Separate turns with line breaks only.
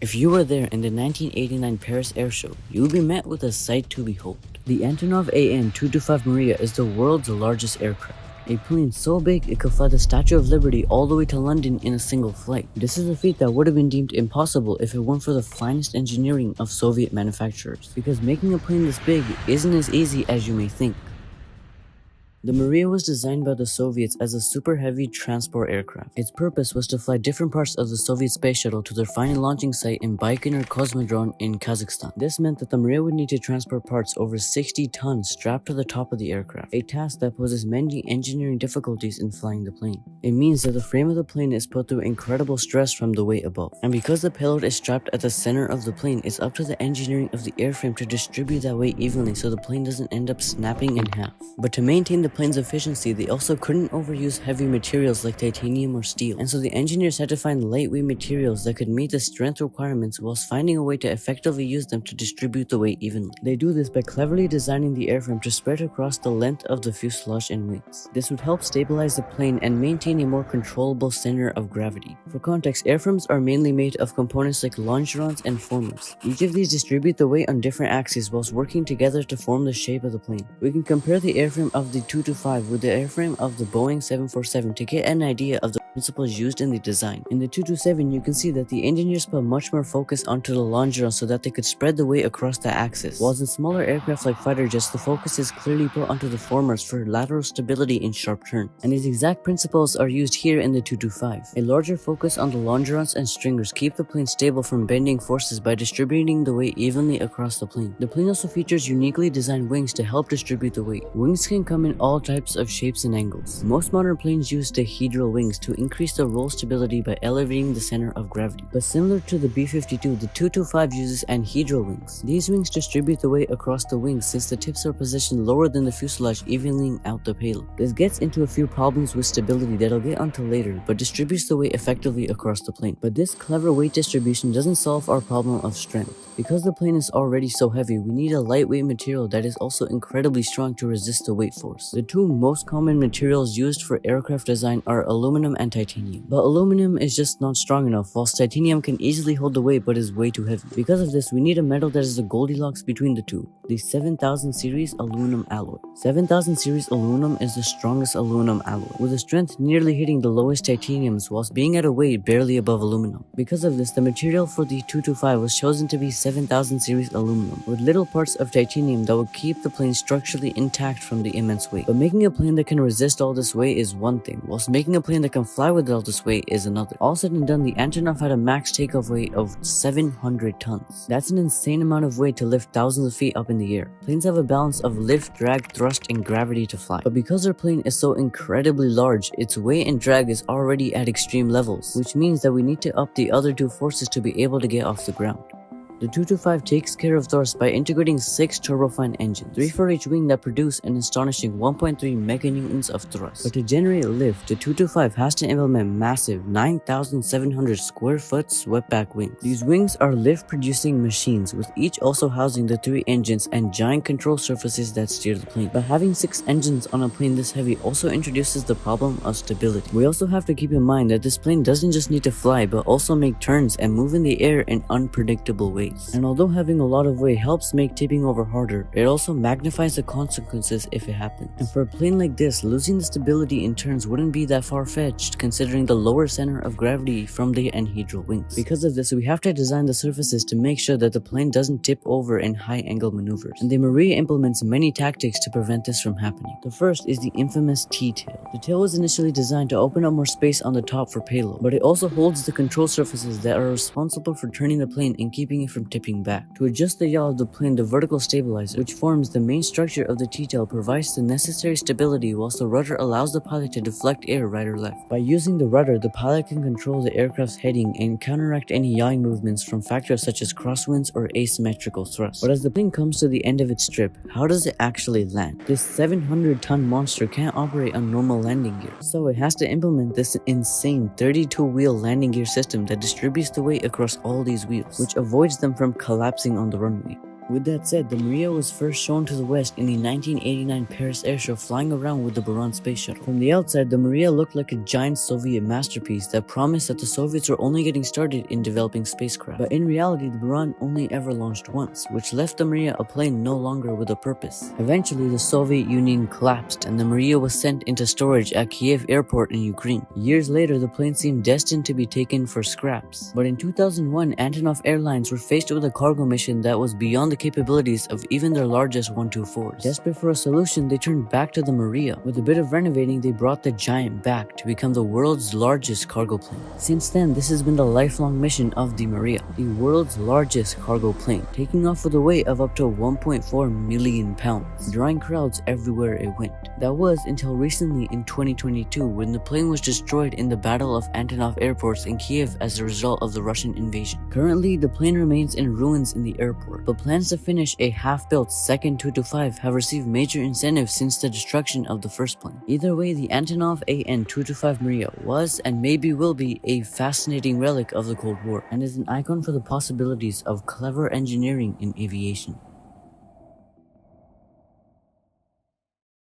If you were there in the 1989 Paris Air Show, you would be met with a sight to behold. The Antonov An-225 Mriya is the world's largest aircraft. A plane so big it could fly the Statue of Liberty all the way to London in a single flight. This is a feat that would have been deemed impossible if it weren't for the finest engineering of Soviet manufacturers, because making a plane this big isn't as easy as you may think. The Mriya was designed by the Soviets as a super heavy transport aircraft. Its purpose was to fly different parts of the Soviet space shuttle to their final launching site in Baikonur Cosmodrome in Kazakhstan. This meant that the Mriya would need to transport parts over 60 tons strapped to the top of the aircraft, a task that poses many engineering difficulties in flying the plane. It means that the frame of the plane is put through incredible stress from the weight above. And because the payload is strapped at the center of the plane, it's up to the engineering of the airframe to distribute that weight evenly so the plane doesn't end up snapping in half. But to maintain the plane's efficiency, they also couldn't overuse heavy materials like titanium or steel, and so the engineers had to find lightweight materials that could meet the strength requirements whilst finding a way to effectively use them to distribute the weight evenly. They do this by cleverly designing the airframe to spread across the length of the fuselage and wings. This would help stabilize the plane and maintain a more controllable center of gravity. For context, airframes are mainly made of components like longerons and formers. Each of these distribute the weight on different axes whilst working together to form the shape of the plane. We can compare the airframe of the 225 with the airframe of the Boeing 747 to get an idea of the principles used in the design. In the 227, you can see that the engineers put much more focus onto the longeron so that they could spread the weight across the axis, whilst in smaller aircraft like fighter jets, the focus is clearly put onto the formers for lateral stability in sharp turns. And these exact principles are used here in the 225. A larger focus on the longerons and stringers keep the plane stable from bending forces by distributing the weight evenly across the plane. The plane also features uniquely designed wings to help distribute the weight. Wings can come in all types of shapes and angles. Most modern planes use dihedral wings to increase the roll stability by elevating the center of gravity. But similar to the B-52, the 225 uses anhedral wings. These wings distribute the weight across the wings since the tips are positioned lower than the fuselage, evening out the payload. This gets into a few problems with stability that I'll get onto later, but distributes the weight effectively across the plane. But this clever weight distribution doesn't solve our problem of strength. Because the plane is already so heavy, we need a lightweight material that is also incredibly strong to resist the weight force. The two most common materials used for aircraft design are aluminum and titanium. But aluminum is just not strong enough, whilst titanium can easily hold the weight but is way too heavy. Because of this, we need a metal that is the Goldilocks between the two, the 7000 series aluminum alloy. 7000 series aluminum is the strongest aluminum alloy, with a strength nearly hitting the lowest titaniums whilst being at a weight barely above aluminum. Because of this, the material for the 225 was chosen to be 7000 series aluminum, with little parts of titanium that would keep the plane structurally intact from the immense weight. But making a plane that can resist all this weight is one thing, whilst making a plane that can fly with all this weight is another. All said and done, the Antonov had a max takeoff weight of 700 tons. That's an insane amount of weight to lift thousands of feet up in the air. Planes have a balance of lift, drag, thrust, and gravity to fly. But because our plane is so incredibly large, its weight and drag is already at extreme levels, which means that we need to up the other two forces to be able to get off the ground. The 225 takes care of thrust by integrating 6 turbofan engines, 3 for each wing, that produce an astonishing 1.3 meganewtons of thrust. But to generate lift, the 225 has to implement massive 9,700 square foot swept-back wings. These wings are lift-producing machines, with each also housing the 3 engines and giant control surfaces that steer the plane. But having 6 engines on a plane this heavy also introduces the problem of stability. We also have to keep in mind that this plane doesn't just need to fly, but also make turns and move in the air in unpredictable ways. And although having a lot of weight helps make tipping over harder, it also magnifies the consequences if it happens. And for a plane like this, losing the stability in turns wouldn't be that far-fetched considering the lower center of gravity from the anhedral wings. Because of this, we have to design the surfaces to make sure that the plane doesn't tip over in high-angle maneuvers. And the Mriya implements many tactics to prevent this from happening. The first is the infamous T-tail. The tail was initially designed to open up more space on the top for payload, but it also holds the control surfaces that are responsible for turning the plane and keeping it from tipping back. To adjust the yaw of the plane, the vertical stabilizer, which forms the main structure of the T-tail, provides the necessary stability, whilst the rudder allows the pilot to deflect air right or left. By using the rudder, the pilot can control the aircraft's heading and counteract any yawing movements from factors such as crosswinds or asymmetrical thrust. But as the plane comes to the end of its trip, how does it actually land? This 700-ton monster can't operate on normal landing gear, so it has to implement this insane 32-wheel landing gear system that distributes the weight across all these wheels, which avoids them from collapsing on the runway. With that said, the Mriya was first shown to the West in the 1989 Paris Airshow, flying around with the Buran space shuttle. From the outside, the Mriya looked like a giant Soviet masterpiece that promised that the Soviets were only getting started in developing spacecraft. But in reality, the Buran only ever launched once, which left the Mriya a plane no longer with a purpose. Eventually, the Soviet Union collapsed and the Mriya was sent into storage at Kiev airport in Ukraine. Years later, the plane seemed destined to be taken for scraps. But in 2001, Antonov Airlines were faced with a cargo mission that was beyond the capabilities of even their largest 124s. Desperate for a solution, they turned back to the Mriya. With a bit of renovating, they brought the giant back to become the world's largest cargo plane. Since then, this has been the lifelong mission of the Mriya, the world's largest cargo plane, taking off with a weight of up to 1.4 million pounds, drawing crowds everywhere it went. That was until recently in 2022, when the plane was destroyed in the Battle of Antonov airports in Kiev as a result of the Russian invasion. Currently, the plane remains in ruins in the airport, but plans to finish a half-built second 225 have received major incentives since the destruction of the first plane. Either way, the Antonov An-225 Mriya was and maybe will be a fascinating relic of the Cold War, and is an icon for the possibilities of clever engineering in aviation.